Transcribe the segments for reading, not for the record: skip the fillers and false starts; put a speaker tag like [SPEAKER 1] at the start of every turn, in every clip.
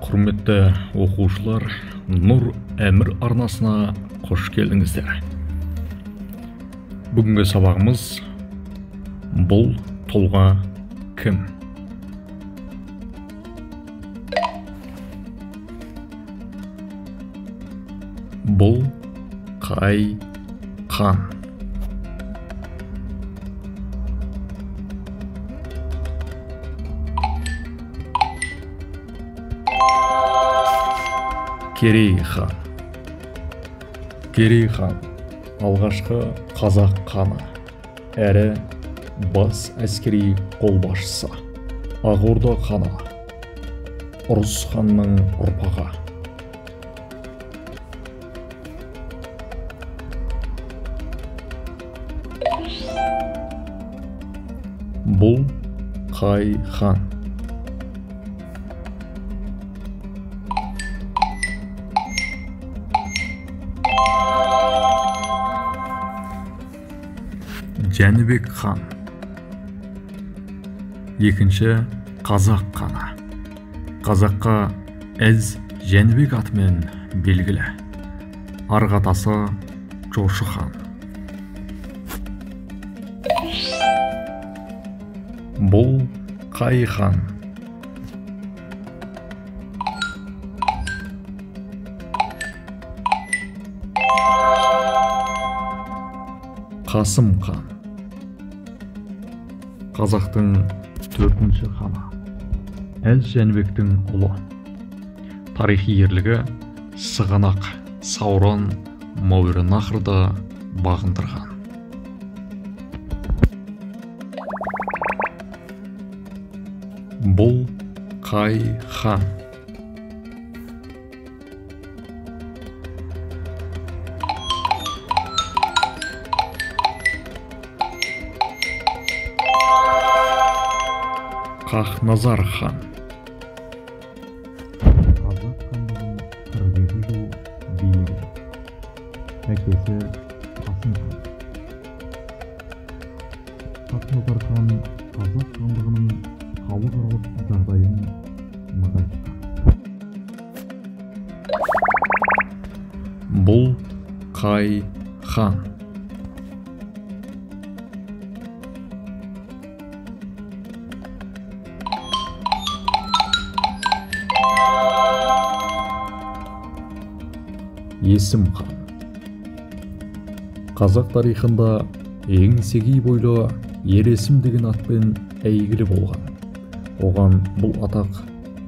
[SPEAKER 1] Құрметті оқушылар, Нұр Әмір арнасына қош келдіңіздер. Бүгінгі сабағымыз бұл тұлға кім? Бұл қай қан? Керей хан. Керей хан алғашқы қазақ ханы, әрі бас әскери қолбасшысы, Ақ Орда ханы, Ұрыс ханның ұрпағы. Бұл қай хан? Жәнібек хан. Екінші қазақ ханы. Қазаққа әз Жәнібек атымен белгілі. Арғы атасы Жошы хан. Бұл қай хан? Қасым хан. Қазақтың төртінші ханы, әз Жәнібектің ұлы. Тарихи ерлігі Сығанақ, Сауран, Мауреннахрды бағындырған. Бұл қай хан? Хақназар хан. Қазақ хандығын 47 жыл билеген. Әкесі Қасым хан. Хақназар хан қазақ хандығының халықаралық жағдайын нығайтқан. Бұл қай хан? Есім хан. Қазақ тарихында еңсегей бойлы ер Есім деген атпен әйгілі болған. Оған бұл атақ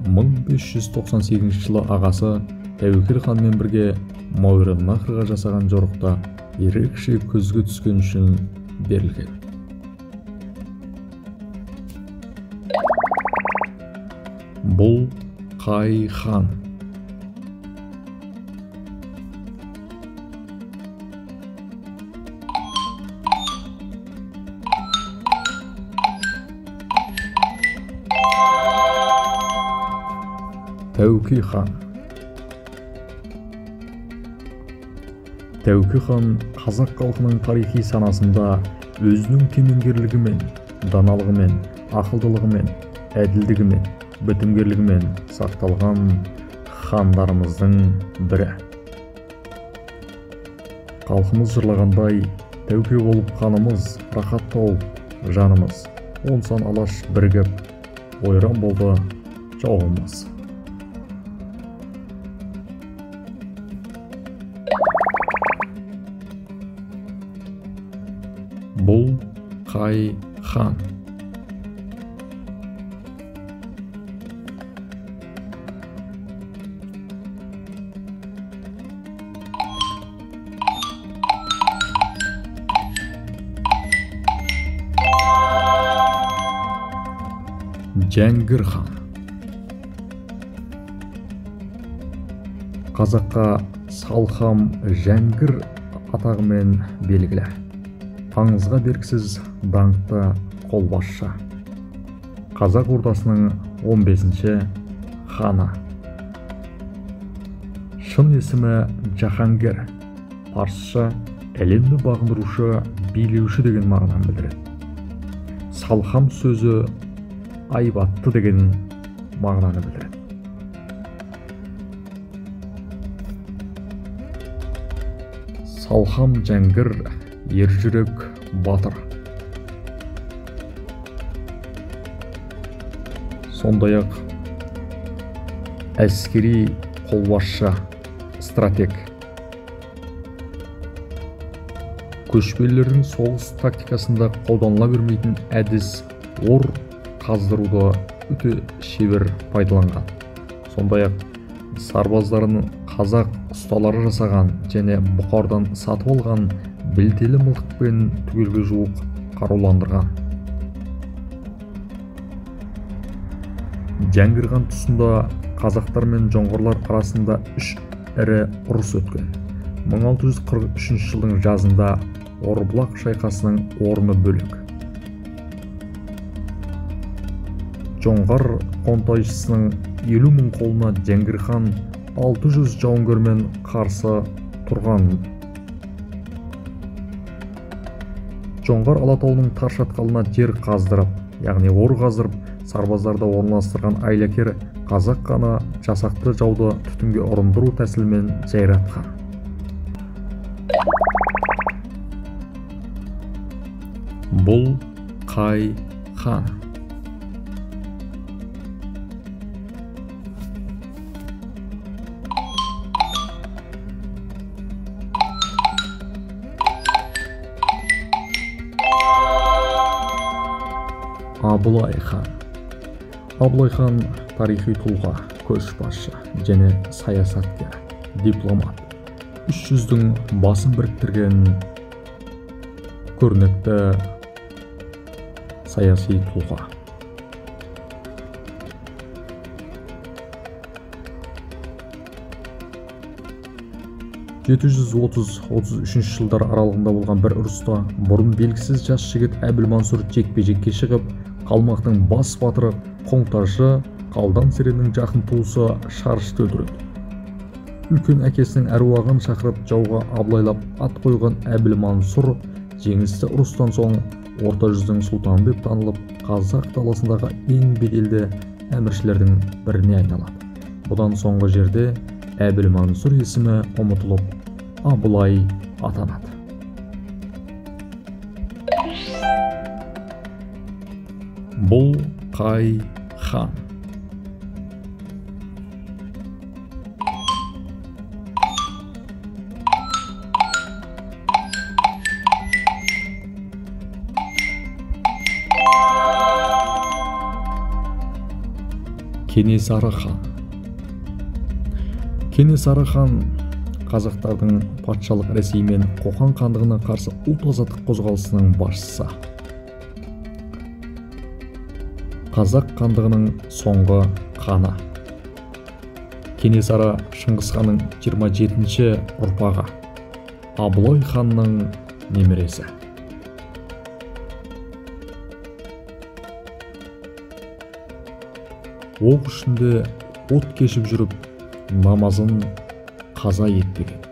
[SPEAKER 1] 1598 жылы ағасы Тәуекел ханмен бірге Мауреннахрға жасаған жорықта ерекше көзге түскен үшін берілген. Бұл қай хан? Тәуке хан. Тәуке хан қазақ халқының тарихи санасында өзінің кемеңгерлігімен, даналығымен, ақылдылығымен, әділдігімен, бітімгерлігімен сақталған хандарымыздың бірі. Халқымыз жырлағандай, тәуке болып қанымыз, рахат тауып жанымыз, онсан алаш бірігіп, ойран болды жауымыз. Бұл қай хан? Жәңгір хан. Қазаққа Салхам Жәңгір атағымен белгілі. Аңызға бергісіз даңқты қолбасшы. Қазақ ордасының 15-ші ханы. Шын есімі Жаһангер. Парсша әлемді бағындырушы, билеуші деген мағынаны білдіреді. Салхам сөзі айбатты деген мағынаны білдіреді. талхам жәңгір, ержүрек батыр. Сондай-ақ әскери қолбасшы, стратег. Көшпелілердің соғыс тактикасында қолданыла бермейтін әдіс ор қаздыруды өте шебер пайдаланған. Сондай-ақ сарбаздарын қазақ ұсталары жасаған және бұқардан сатып алған білтелі мылтықпен түгелге жуық қаруландырған. Жәңгір хан тұсында қазақтар мен жоңғарлар арасында үш ірі ұрыс өткен. 1643 жылдың жазында Орбұлақ шайқасының орны бөлек. Жоңғар қонтайшысының 50.000 қолына Жәңгір хан 600 жауынгермен қарсы тұрған. Жоңғар Алатауының тар шатқалына жер қаздырып, яғни ор қаздырып, сарбаздарды орналастырған айлакер қазақ ханы жасақты жауды түтінге ұрындыру тәсілімен жайратқан. Бұл қай хан? Абылай хан. Абылай хан тарихи тұлға, көшбасшы және саясаткер, дипломат. 300-дің басын біріктірген көрнекті саяси тұлға. (730-33 жылдар аралығында болған бір ұрыста бұрын белгісіз жас жігіт Әбілмансұр жекпе-жекке шығып, қалмақтың бас батыры Қоңтайшы Қалдан Сереннің жақын туысы Шарышты өлтіреді. Үлкен әкесінің әруағын шақырып жауға абылайлап ат қойған Әбілмансұр жеңісті ұрыстан соң орта жүздің сұлтаны деп танылып, қазақ даласындағы ең беделді әміршілердің біріне айналады. Бұдан соңғы жерде Әбілмансұр есімі ұмытылып, Абылай атанады. Бұл қай хан? Кенесары хан. Кенесары хан қазақтардың патшалық Ресей мен Қоқан хандығына қарсы ұлт азаттық қозғалысының басшысы. Қазақ хандығының соңғы ханы. Кенесары Шыңғыс ханның 27-ші ұрпағы. Абылай ханның немересі. Оқ ішінде от кешіп жүріп, намазын қаза етпеген.